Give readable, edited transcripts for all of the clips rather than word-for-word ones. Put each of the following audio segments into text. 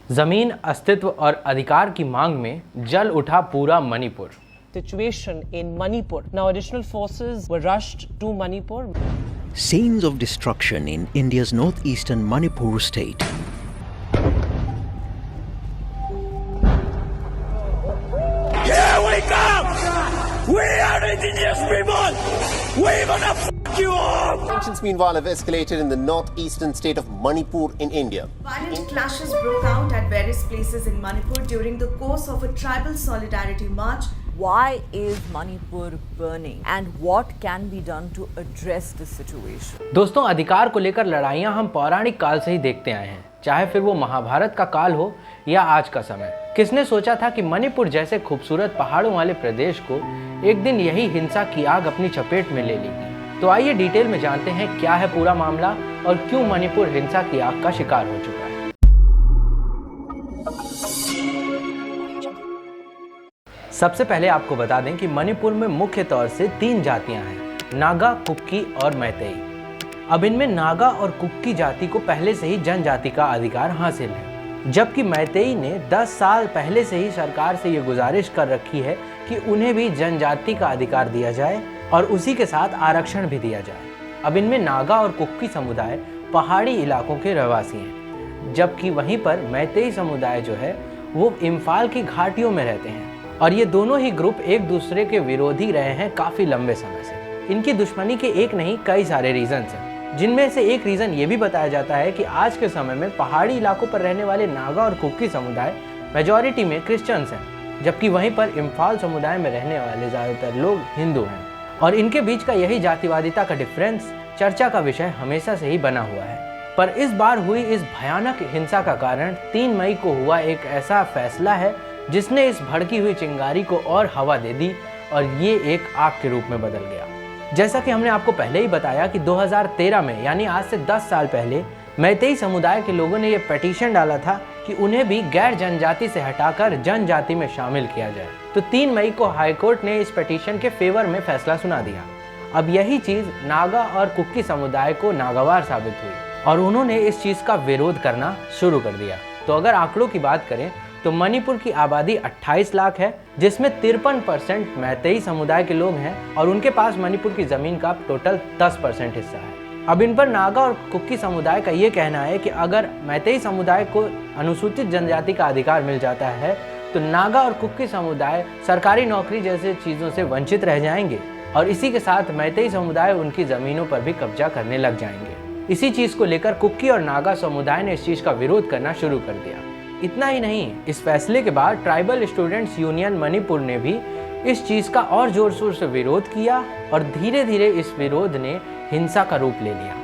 जमीन, अस्तित्व और अधिकार की मांग में जल उठा पूरा Manipur. Situation in Manipur. Now additional forces were rushed to Manipur. Scenes of destruction in India's northeastern Manipur state. Here we come! We are indigenous people! We're gonna f*** you up! Tensions meanwhile have escalated in the northeastern state of Manipur in India. Violent clashes broke out at various places in Manipur during the course of a tribal solidarity march. Why is Manipur burning and what can be done to address this situation? दोस्तों, अधिकार को लेकर लड़ाइयां हम पौराणिक काल से ही देखते आए हैं, चाहे फिर वो महाभारत का काल हो या आज का समय। किसने सोचा था कि मणिपुर जैसे खूबसूरत पहाड़ों वाले प्रदेश को एक दिन यही हिंसा की आग अपनी चपेट में ले लेगी। तो आइए डिटेल में जानते हैं क्या है पूरा मामला और क्यों मणिपुर हिंसा की आग का शिकार हो चुका है। सबसे पहले आपको बता दें कि मणिपुर में मुख्य तौर से 3 जातियां हैं, नागा, कुक्की और मैतेई। अब इनमें नागा और कुक्की जाति को पहले से ही जनजाति का अधिकार हासिल है, जबकि मैतेई ने 10 साल पहले से ही सरकार से ये गुजारिश कर रखी है कि उन्हें भी जनजाति का अधिकार दिया जाए और उसी के साथ आरक्षण भी दिया जाए। अब इनमें नागा और कुक्की समुदाय पहाड़ी इलाकों के रहवासी हैं, जबकि वहीं पर मैतेई समुदाय जो है वो इम्फाल की घाटियों में रहते हैं और ये दोनों ही ग्रुप एक दूसरे के विरोधी रहे हैं काफ़ी लंबे समय से। इनकी दुश्मनी के एक नहीं कई सारे रीजंस हैं, जिनमें से एक रीज़न ये भी बताया जाता है कि आज के समय में पहाड़ी इलाकों पर रहने वाले नागा और कुक्की समुदाय मेजॉरिटी में क्रिश्चियंस हैं, जबकि वहीं पर इम्फाल समुदाय में रहने वाले ज़्यादातर लोग हिंदू हैं। और इनके बीच का यही जातिवादिता का डिफरेंस चर्चा का विषय हमेशा से ही बना हुआ है। पर इस बार हुई इस भयानक हिंसा का कारण 3 मई को हुआ एक ऐसा फैसला है जिसने इस भड़की हुई चिंगारी को और हवा दे दी और ये एक आग के रूप में बदल गया। जैसा कि हमने आपको पहले ही बताया कि 2013 में यानी आज से 10 साल पहले मैतेई समुदाय के लोगों ने ये पिटीशन डाला था कि उन्हें भी गैर जनजाति से हटाकर जनजाति में शामिल किया जाए। तो 3 मई को हाईकोर्ट ने इस पिटीशन के फेवर में फैसला सुना दिया। अब यही चीज़ नागा और कुक्की समुदाय को नागवार साबित हुई और उन्होंने इस चीज़ का विरोध करना शुरू कर दिया। तो अगर आंकड़ों की बात करें तो मणिपुर की आबादी 28 लाख है, जिसमें 53% मैतेई समुदाय के लोग हैं और उनके पास मणिपुर की ज़मीन का टोटल 10% हिस्सा है। अब इन पर नागा और कुक्की समुदाय का ये कहना है कि अगर मैतेई समुदाय को अनुसूचित जनजाति का अधिकार मिल जाता है तो नागा और कुक्की समुदाय सरकारी नौकरी जैसे चीज़ों से वंचित रह जाएंगे और इसी के साथ मैतेई समुदाय उनकी ज़मीनों पर भी कब्जा करने लग जाएंगे। इसी चीज़ को लेकर कुक्की और नागा समुदाय ने इस चीज़ का विरोध करना शुरू कर दिया। इतना ही नहीं, इस फैसले के बाद ट्राइबल स्टूडेंट्स यूनियन मणिपुर ने भी इस चीज़ का और जोर शोर से विरोध किया और धीरे धीरे इस विरोध ने हिंसा का रूप ले लिया।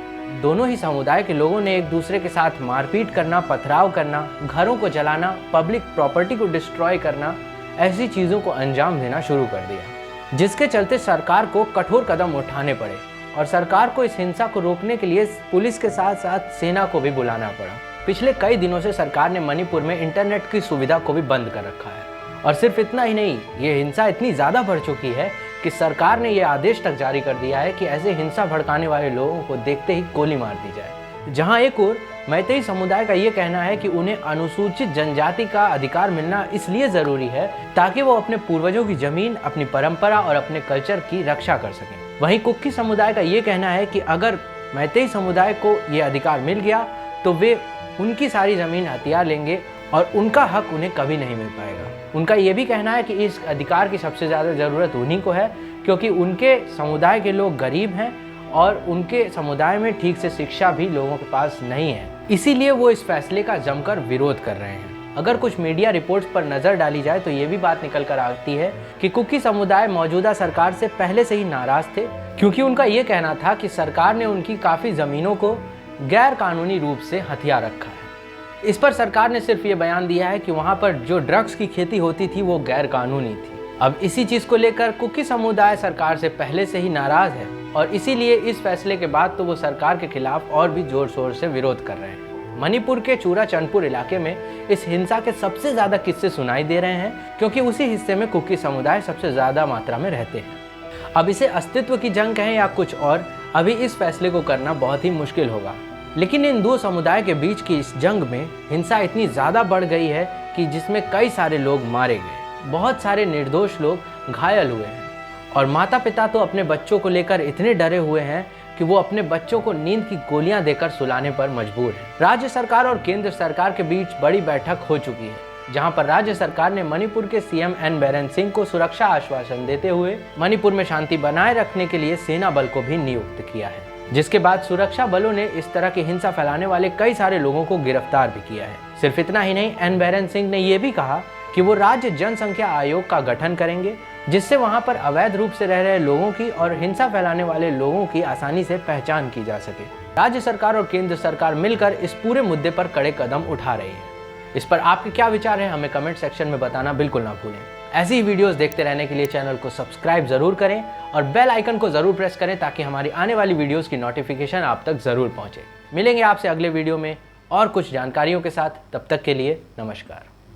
दोनों ही समुदाय के लोगों ने एक दूसरे के साथ मारपीट करना, पथराव करना, घरों को जलाना, पब्लिक प्रॉपर्टी को डिस्ट्रॉय करना, ऐसी चीज़ों को अंजाम देना शुरू कर दिया, जिसके चलते सरकार को कठोर कदम उठाने पड़े और सरकार को इस हिंसा को रोकने के लिए पुलिस के साथ साथ सेना को भी बुलाना पड़ा। पिछले कई दिनों से सरकार ने मणिपुर में इंटरनेट की सुविधा को भी बंद कर रखा है और सिर्फ इतना ही नहीं, ये हिंसा इतनी ज़्यादा बढ़ चुकी है कि सरकार ने ये आदेश तक जारी कर दिया है कि ऐसे हिंसा भड़काने वाले लोगों को देखते ही गोली मार दी जाए। जहां एक ओर मैतेई समुदाय का ये कहना है कि उन्हें अनुसूचित जनजाति का अधिकार मिलना इसलिए ज़रूरी है ताकि वो अपने पूर्वजों की ज़मीन, अपनी परंपरा और अपने कल्चर की रक्षा कर सकें। वहीं कुक्की समुदाय का ये कहना है कि अगर मैतेई समुदाय को ये अधिकार मिल गया तो वे उनकी सारी ज़मीन हथियार लेंगे और उनका हक उन्हें कभी नहीं मिल पाएगा। उनका ये भी कहना है कि इस अधिकार की सबसे ज़्यादा ज़रूरत उन्हीं को है क्योंकि उनके समुदाय के लोग गरीब हैं और उनके समुदाय में ठीक से शिक्षा भी लोगों के पास नहीं है। इसीलिए वो इस फैसले का जमकर विरोध कर रहे हैं। अगर कुछ मीडिया रिपोर्ट्स पर नज़र डाली जाए तो ये भी बात निकल कर आती है कि कुक्की समुदाय मौजूदा सरकार से पहले से ही नाराज़ थे क्योंकि उनका ये कहना था कि सरकार ने उनकी काफ़ी ज़मीनों को गैर कानूनी रूप से हथिया रखा है। इस पर सरकार ने सिर्फ ये बयान दिया है कि वहाँ पर जो ड्रग्स की खेती होती थी वो गैर कानूनी थी। अब इसी चीज़ को लेकर कुक्की समुदाय सरकार से पहले से ही नाराज़ है और इसीलिए इस फैसले के बाद तो वो सरकार के खिलाफ और भी जोर शोर से विरोध कर रहे हैं। मणिपुर के चूरा चंदपुर इलाके में इस हिंसा के सबसे ज़्यादा किस्से सुनाई दे रहे हैं क्योंकि उसी हिस्से में कुक्की समुदाय सबसे ज़्यादा मात्रा में रहते हैं। अब इसे अस्तित्व की जंग कहें या कुछ और, अभी इस फैसले को करना बहुत ही मुश्किल होगा लेकिन इन दो समुदाय के बीच की इस जंग में हिंसा इतनी ज़्यादा बढ़ गई है कि जिसमें कई सारे लोग मारे गए, बहुत सारे निर्दोष लोग घायल हुए हैं और माता पिता तो अपने बच्चों को लेकर इतने डरे हुए हैं कि वो अपने बच्चों को नींद की गोलियां देकर सुलाने पर मजबूर हैं। राज्य सरकार और केंद्र सरकार के बीच बड़ी बैठक हो चुकी है, जहां पर राज्य सरकार ने मणिपुर के सीएम एन बीरेन सिंह को सुरक्षा आश्वासन देते हुए मणिपुर में शांति बनाए रखने के लिए सेना बल को भी नियुक्त किया है, जिसके बाद सुरक्षा बलों ने इस तरह की हिंसा फैलाने वाले कई सारे लोगों को गिरफ्तार भी किया है। सिर्फ इतना ही नहीं, एन बीरेन सिंह ने यह भी कहा कि वो राज्य जनसंख्या आयोग का गठन करेंगे, जिससे वहां पर अवैध रूप से रह रहे लोगों की और हिंसा फैलाने वाले लोगों की आसानी से पहचान की जा सके। राज्य सरकार और केंद्र सरकार मिलकर इस पूरे मुद्दे पर कड़े कदम उठा रही है। इस पर आपके क्या विचार हैं, हमें कमेंट सेक्शन में बताना बिल्कुल ना भूलें। ऐसी ही वीडियोस देखते रहने के लिए चैनल को सब्सक्राइब जरूर करें और बेल आइकन को जरूर प्रेस करें ताकि हमारी आने वाली वीडियोस की नोटिफिकेशन आप तक जरूर पहुंचे। मिलेंगे आपसे अगले वीडियो में और कुछ जानकारियों के साथ, तब तक के लिए नमस्कार।